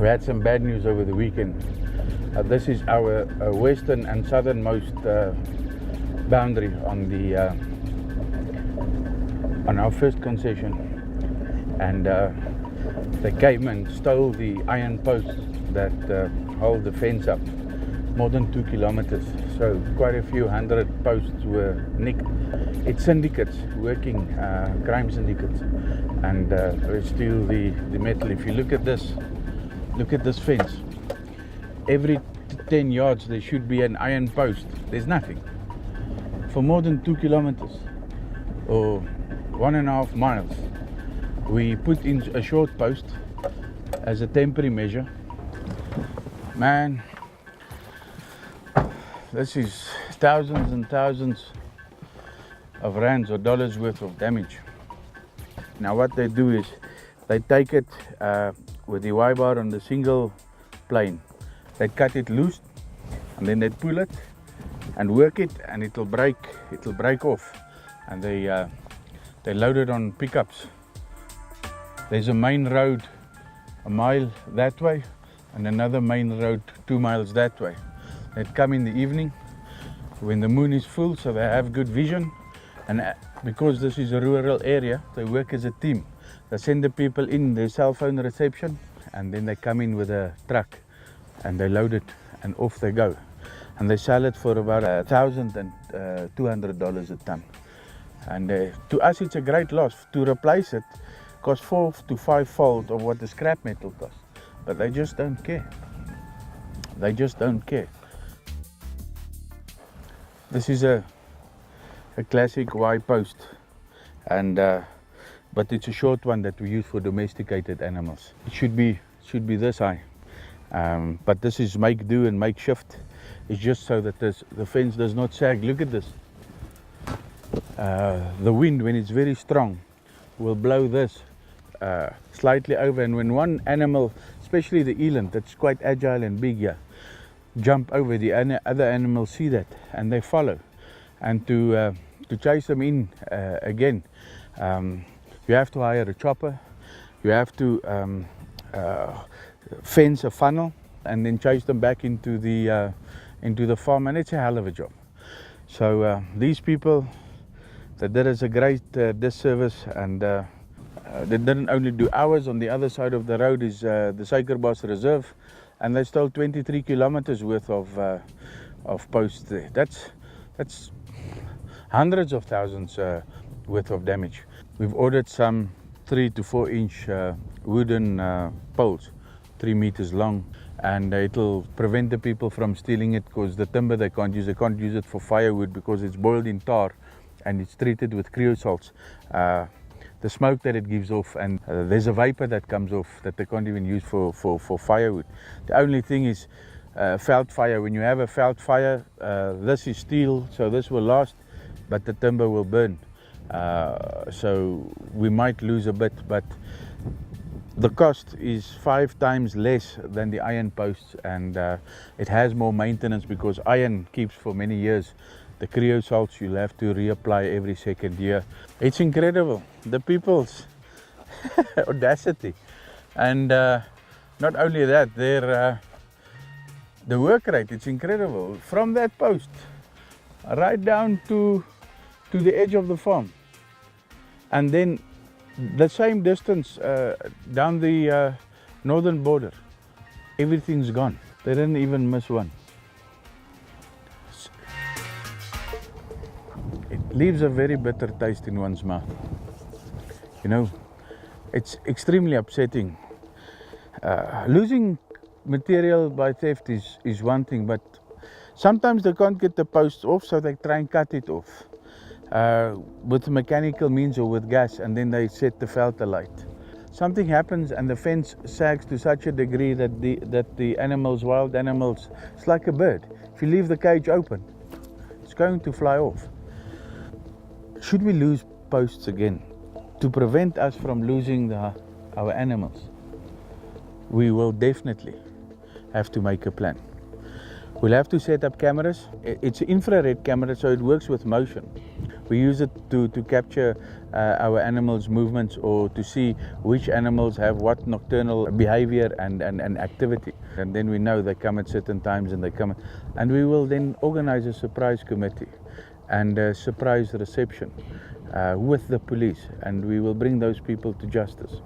We had some bad news over the weekend. This is our western and southernmost boundary on our first concession, and they came and stole the iron posts that hold the fence up, more than 2 kilometers. So quite a few hundred posts were nicked. It's syndicates working, crime syndicates, and they steal the metal. If you look at this fence. Every 10 yards there should be an iron post. There's nothing. For more than 2 kilometers or 1.5 miles, we put in a short post as a temporary measure. Man, this is thousands and thousands of rands or dollars worth of damage. Now what they do is they take it with the Y-bar on the single plane. They cut it loose and then they pull it and work it, and it'll break off, and they load it on pickups. There's a main road a mile that way and another main road 2 miles that way. They come in the evening when the moon is full, so they have good vision, and because this is a rural area, they work as a team. They send the people in their cell phone reception, and then they come in with a truck and they load it and off they go. And they sell it for about $1,200 a ton. And to us it's a great loss. To replace it costs 4 to 5-fold of what the scrap metal costs. But they just don't care. They just don't care. This is a classic Y post, and but it's a short one that we use for domesticated animals. It should be this high, but this is make do and makeshift. It's just so that the fence does not sag. Look at this. The wind, when it's very strong, will blow this slightly over, and when one animal, especially the eland, that's quite agile and big here, jump over, the other animals see that and they follow. And to chase them in again, you have to hire a chopper, you have to fence a funnel and then chase them back into the farm, and it's a hell of a job. So these people, they did us a great disservice, and they didn't only do ours. On the other side of the road is the Suikerbos Reserve, and they stole 23 kilometers worth of posts there. That's hundreds of thousands worth of damage. We've ordered some 3 to 4 inch wooden poles, 3 meters long, and it'll prevent the people from stealing it, because the timber they can't use it for firewood because it's boiled in tar and it's treated with creosotes. The smoke that it gives off, and there's a vapor that comes off that they can't even use for firewood. The only thing is veld fire. When you have a veld fire, this is steel, so this will last, but the timber will burn. So we might lose a bit, but the cost is 5 times less than the iron posts, and it has more maintenance because iron keeps for many years. The creosotes you'll have to reapply every second year. It's incredible, the people's audacity, and not only that, their the work rate. It's incredible. From that post right down to the edge of the farm, and then the same distance down the northern border. Everything's gone. They didn't even miss one. It leaves a very bitter taste in one's mouth. You know, it's extremely upsetting. Losing material by theft is one thing, but sometimes they can't get the posts off, so they try and cut it off with mechanical means or with gas, and then they set the veld alight. Something happens and the fence sags to such a degree that the animals, wild animals, it's like a bird. If you leave the cage open, it's going to fly off. Should we lose posts again, to prevent us from losing our animals, we will definitely have to make a plan. We'll have to set up cameras. It's infrared camera, so it works with motion. We use it to capture our animals' movements or to see which animals have what nocturnal behavior and activity. And then we know they come at certain times and they come. And we will then organize a surprise committee and a surprise reception with the police. And we will bring those people to justice.